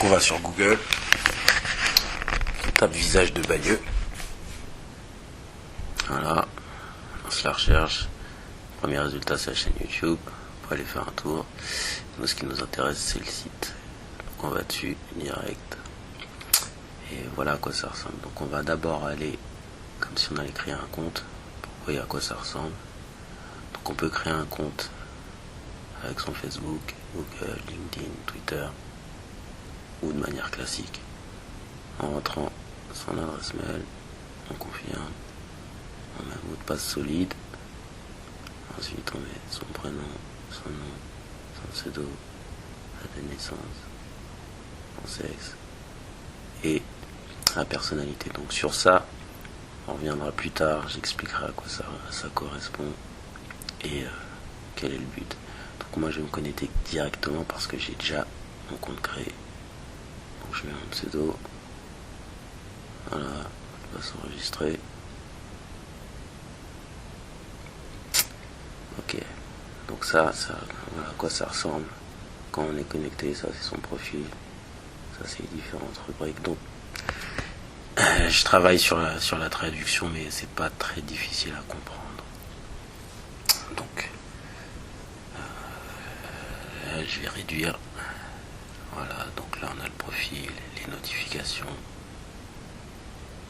on va sur Google, on tape visage de Bagneux. Voilà, on lance la recherche. Premier résultat, c'est la chaîne YouTube. On va aller faire un tour. Nous, ce qui nous intéresse, c'est le site. Donc on va dessus direct. Et voilà à quoi ça ressemble. Donc on va d'abord aller comme si on allait créer un compte pour voir à quoi ça ressemble. Donc on peut créer un compte avec son Facebook, Google, LinkedIn, Twitter, ou de manière classique en rentrant son adresse mail, on confirme, on met un mot de passe solide, ensuite on met son prénom, son nom, son pseudo, date de naissance, son sexe et la personnalité. Donc sur ça on reviendra plus tard, j'expliquerai à quoi ça correspond et quel est le but. Donc moi je vais me connecter directement parce que j'ai déjà mon compte créé. Donc je mets mon pseudo, voilà, je vais s'enregistrer. Ok, donc ça, voilà à quoi ça ressemble quand on est connecté. Ça c'est son profil, ça c'est les différentes rubriques. Donc je travaille sur la traduction, mais c'est pas très difficile à comprendre. Donc je vais réduire. Voilà, donc là on a le profil, les notifications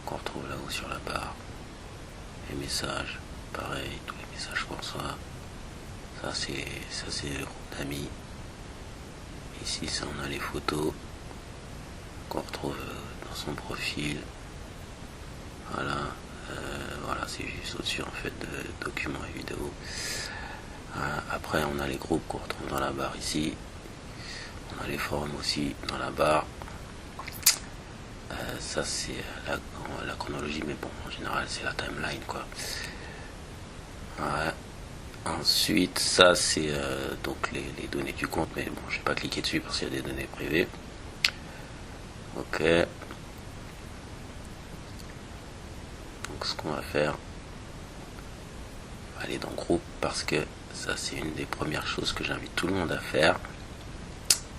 qu'on retrouve là-haut sur la barre, les messages, pareil, tous les messages qu'on reçoit. Ça c'est le groupe d'amis. Ici ça on a les photos qu'on retrouve dans son profil. Voilà, voilà, c'est juste au-dessus en fait de documents et vidéos. Après on a les groupes qu'on retrouve dans la barre ici. On a les forums aussi dans la barre. Ça c'est la chronologie, mais bon en général c'est la timeline quoi. Ouais. Ensuite ça c'est donc les données du compte, mais bon je vais pas cliquer dessus parce qu'il y a des données privées. Ok. Donc ce qu'on va faire, on va aller dans groupe parce que ça c'est une des premières choses que j'invite tout le monde à faire.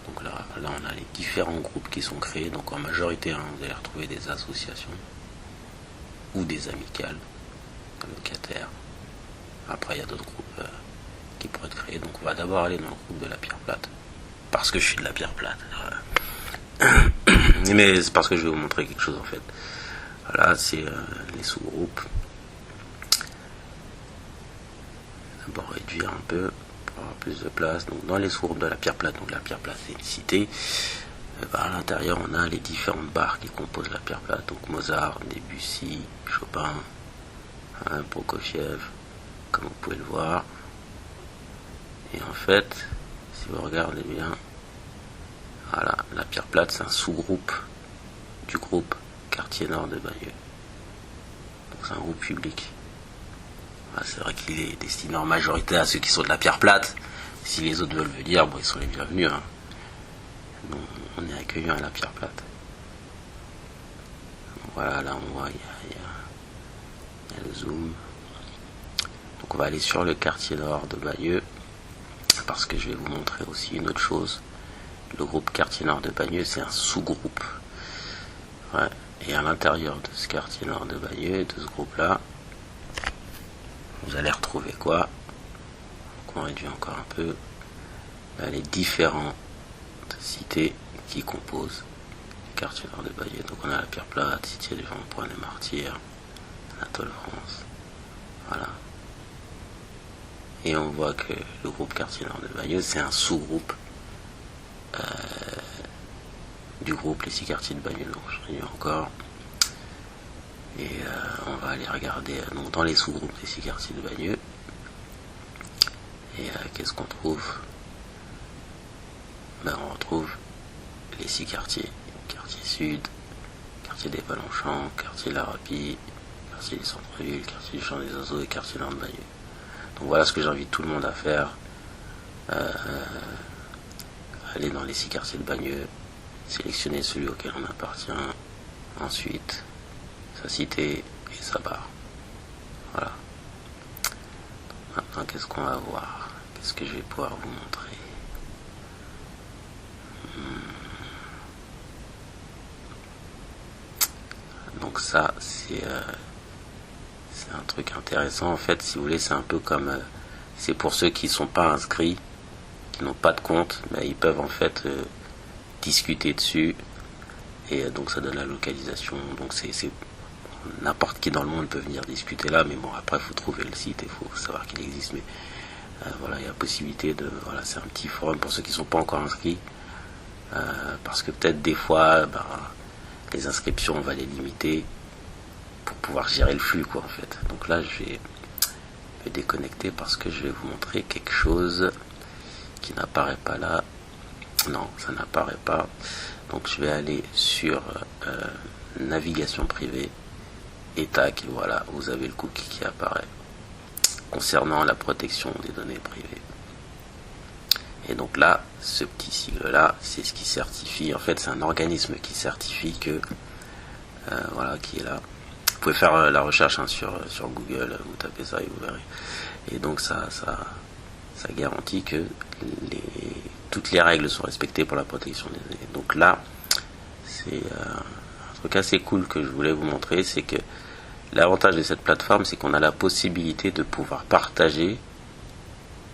Donc là on a les différents groupes qui sont créés. Donc en majorité vous allez retrouver des associations ou des amicales, locataires. Après il y a d'autres groupes qui pourraient être créés. Donc on va d'abord aller dans le groupe de la Pierre Plate parce que je suis de la Pierre Plate. Mais c'est parce que je vais vous montrer quelque chose en fait. Voilà, c'est les sous-groupes. D'abord réduire un peu pour avoir plus de place. Donc dans les sous-groupes de la Pierre Plate, donc la Pierre Plate c'est une cité. À l'intérieur on a les différentes barres qui composent la Pierre Plate. Donc Mozart, Debussy, Chopin, Prokofiev, comme vous pouvez le voir. Et en fait, si vous regardez bien, voilà, la Pierre Plate c'est un sous-groupe du groupe Quartier Nord de Bagneux. Donc c'est un groupe public. Voilà, c'est vrai qu'il est destiné en majorité à ceux qui sont de la Pierre Plate. Si les autres veulent venir, bon, ils sont les bienvenus. Hein. Donc, on est accueillis à la Pierre Plate. Donc, voilà, là on voit, il y a le zoom. Donc on va aller sur le Quartier Nord de Bagneux parce que je vais vous montrer aussi une autre chose. Le groupe Quartier Nord de Bagneux, c'est un sous-groupe. Ouais. Et à l'intérieur de ce Quartier Nord de Bagneux, de ce groupe-là, vous allez retrouver quoi? Donc on réduit encore un peu. Là, les différentes cités qui composent le Quartier Nord de Bagneux. Donc on a la Pierre Plate, Cité du Rond-Point des Martyrs, Anatole France. Voilà. Et on voit que le groupe Quartier Nord de Bagneux, c'est un sous-groupe du groupe Les 6 quartiers de Bagneux. Donc je réduis encore. Et on va aller regarder donc, dans les sous-groupes des 6 quartiers de Bagneux. Et qu'est-ce qu'on trouve? On retrouve les 6 quartiers. Quartier Sud, quartier des Palenchants, quartier La Rapie, quartier du Centre-Ville, quartier du Champ des Oiseaux et quartier Nord de Bagneux. Donc voilà ce que j'invite tout le monde à faire. Aller dans les 6 quartiers de Bagneux, sélectionner celui auquel on appartient, ensuite sa cité et sa barre. Voilà. Maintenant qu'est-ce qu'on va voir? Qu'est-ce que je vais pouvoir vous montrer? donc ça c'est un truc intéressant en fait, si vous voulez. C'est un peu comme c'est pour ceux qui sont pas inscrits, qui n'ont pas de compte, mais ils peuvent en fait discuter dessus, et donc ça donne la localisation. Donc c'est n'importe qui dans le monde peut venir discuter là, mais bon, après il faut trouver le site et il faut savoir qu'il existe. Mais voilà, il y a la possibilité de, voilà, c'est un petit forum pour ceux qui ne sont pas encore inscrits, parce que peut-être des fois les inscriptions on va les limiter pour pouvoir gérer le flux, quoi, en fait. Donc là je vais déconnecter parce que je vais vous montrer quelque chose qui n'apparaît pas là. Non, ça n'apparaît pas. Donc je vais aller sur navigation privée, et tac, voilà, vous avez le cookie qui apparaît concernant la protection des données privées. Et donc là, ce petit sigle là, c'est ce qui certifie, en fait c'est un organisme qui certifie que voilà, qui est là. Vous pouvez faire la recherche sur Google, vous tapez ça et vous verrez. Et donc ça garantit que toutes les règles sont respectées pour la protection des données. Donc là, c'est un truc assez cool que je voulais vous montrer, c'est que l'avantage de cette plateforme, c'est qu'on a la possibilité de pouvoir partager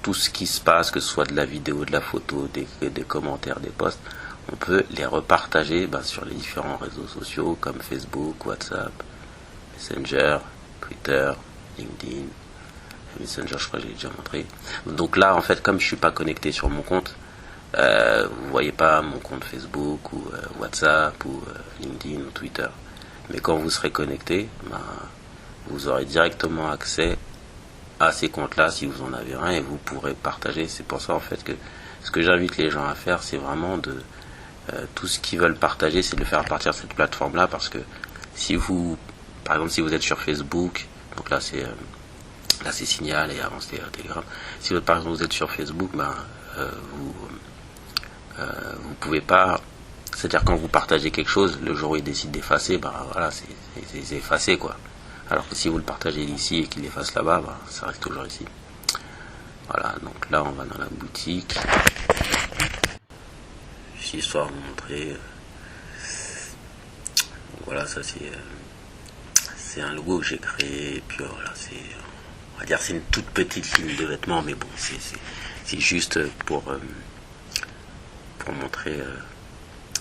tout ce qui se passe, que ce soit de la vidéo, de la photo, des commentaires, des posts. On peut les repartager sur les différents réseaux sociaux comme Facebook, WhatsApp, Messenger, Twitter, LinkedIn. Messenger, je crois que j'ai déjà montré. Donc là, en fait, comme je suis pas connecté sur mon compte, vous voyez pas mon compte Facebook ou WhatsApp ou LinkedIn ou Twitter. Mais quand vous serez connecté, vous aurez directement accès à ces comptes-là si vous en avez un, et vous pourrez partager. C'est pour ça en fait que ce que j'invite les gens à faire, c'est vraiment de tout ce qu'ils veulent partager, c'est de le faire à partir de cette plateforme-là, parce que si vous, par exemple, si vous êtes sur Facebook, donc là c'est Signal et avant c'était Telegram. Si par exemple vous êtes sur Facebook, vous pouvez pas, c'est-à-dire quand vous partagez quelque chose, le jour où il décide d'effacer, voilà, c'est effacé, quoi. Alors que si vous le partagez ici et qu'il efface là-bas, ça reste toujours ici. Voilà, donc là on va dans la boutique. Juste histoire de vous montrer. Donc voilà, ça c'est un logo que j'ai créé, et puis voilà, on va dire c'est une toute petite ligne de vêtements, mais bon, c'est juste pour montrer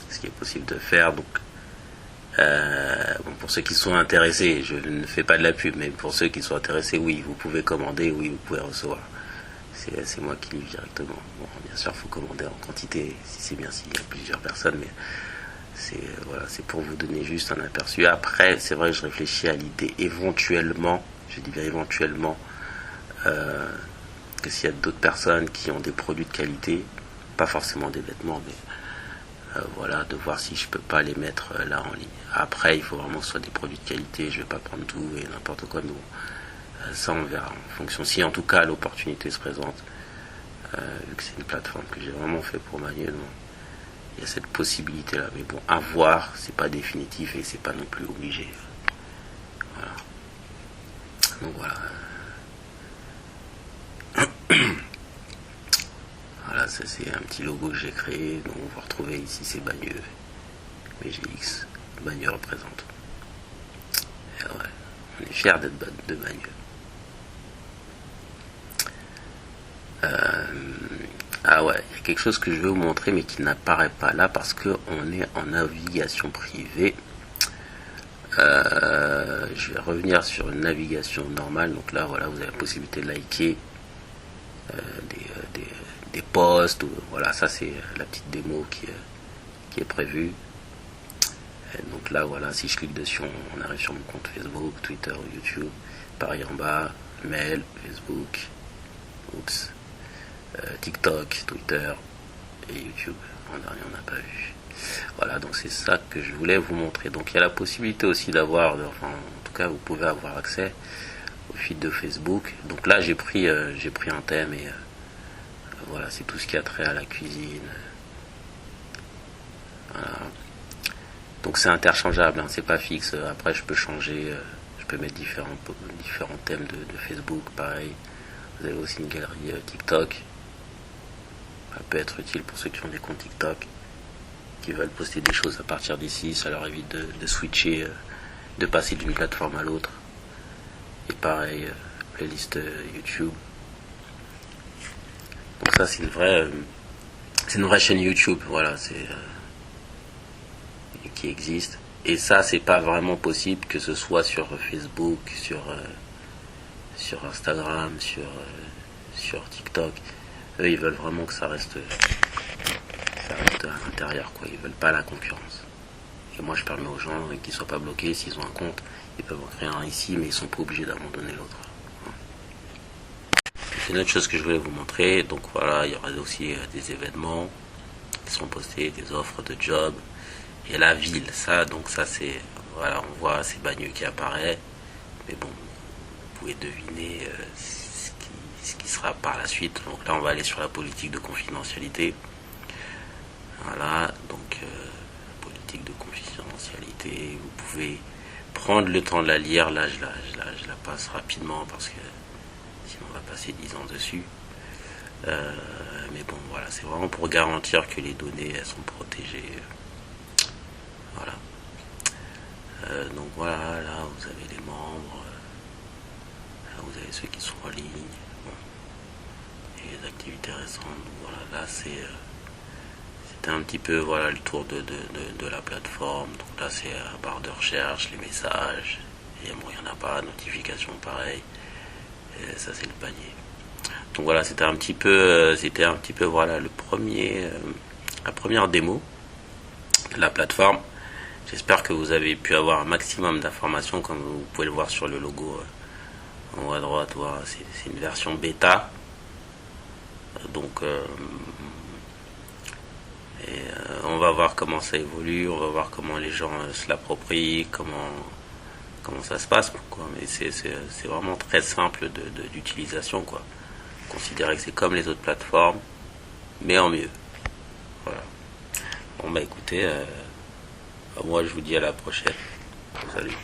ce qui est possible de faire. Donc pour ceux qui sont intéressés, je ne fais pas de la pub, mais pour ceux qui sont intéressés, oui, vous pouvez commander, oui, vous pouvez recevoir. C'est moi qui livre directement. Bon, bien sûr, il faut commander en quantité, si c'est bien s'il y a plusieurs personnes, mais c'est pour vous donner juste un aperçu. Après, c'est vrai que je réfléchis à l'idée éventuellement, je dis bien éventuellement, que s'il y a d'autres personnes qui ont des produits de qualité, pas forcément des vêtements, mais voilà, de voir si je peux pas les mettre là en ligne. Après, il faut vraiment que ce soit des produits de qualité, je vais pas prendre tout et n'importe quoi, mais bon, ça on verra en fonction, si en tout cas l'opportunité se présente, vu que c'est une plateforme que j'ai vraiment fait pour Manuel, il y a cette possibilité là, mais bon, à voir, c'est pas définitif et c'est pas non plus obligé. Voilà. Donc voilà. Voilà, ça c'est un petit logo que j'ai créé, donc on va retrouver ici, c'est Bagneux, BGX, Bagneux représente. Et ouais, on est fiers d'être de Bagneux. Ah ouais, il y a quelque chose que je vais vous montrer mais qui n'apparaît pas là parce qu'on est en navigation privée. Je vais revenir sur une navigation normale. Donc là, voilà, vous avez la possibilité de liker des posts. Voilà, ça c'est la petite démo qui est prévue. Et donc là, voilà, si je clique dessus, on arrive sur mon compte Facebook, Twitter ou YouTube. Pareil en bas, mail, Facebook, TikTok, Twitter et YouTube. En dernier, on n'a pas vu. Voilà, donc c'est ça que je voulais vous montrer. Donc il y a la possibilité aussi d'avoir, en tout cas, vous pouvez avoir accès au feed de Facebook. Donc là, j'ai pris un thème et voilà, c'est tout ce qui a trait à la cuisine. Voilà. Donc c'est interchangeable, c'est pas fixe. Après, je peux changer, je peux mettre différents thèmes de Facebook, pareil. Vous avez aussi une galerie TikTok. Ça peut être utile pour ceux qui ont des comptes TikTok, qui veulent poster des choses à partir d'ici. Ça leur évite de switcher de passer d'une plateforme à l'autre. Et pareil, playlist YouTube. Donc ça c'est une vraie chaîne YouTube, voilà, qui existe. Et ça c'est pas vraiment possible que ce soit sur Facebook, sur Instagram, sur TikTok. Eux ils veulent vraiment que ça reste à l'intérieur, quoi. Ils veulent pas la concurrence. Et moi je permets aux gens qu'ils soient pas bloqués. S'ils ont un compte, ils peuvent en créer un ici, mais ils sont pas obligés d'abandonner l'autre. C'est une autre chose que je voulais vous montrer. Donc voilà, il y aura aussi des événements qui seront postés, des offres de job. Et la ville, ça c'est, voilà, on voit ces Bagneux qui apparaît. Mais bon, vous pouvez deviner ce qui sera par la suite. Donc là on va aller sur la politique de confidentialité. Voilà, donc politique de confidentialité, vous pouvez prendre le temps de la lire. Là je la passe rapidement parce que sinon on va passer 10 ans dessus. Mais bon voilà, c'est vraiment pour garantir que les données elles sont protégées. Voilà. Donc voilà, là vous avez les membres, là vous avez ceux qui sont en ligne, bon. Et les activités récentes. Donc voilà, là c'était un petit peu voilà le tour de la plateforme. Donc là c'est la barre de recherche, les messages, et bon il n'y en a pas, notification pareil, et ça c'est le panier. Donc voilà, c'était un petit peu voilà la première démo de la plateforme. J'espère que vous avez pu avoir un maximum d'informations, comme vous pouvez le voir sur le logo en haut à droite. Voilà, c'est une version bêta. Donc on va voir comment ça évolue, on va voir comment les gens se l'approprient, comment ça se passe, quoi. Mais c'est vraiment très simple d'utilisation, quoi. Considérez que c'est comme les autres plateformes, mais en mieux. Voilà. Bon bah écoutez, moi je vous dis à la prochaine. Salut.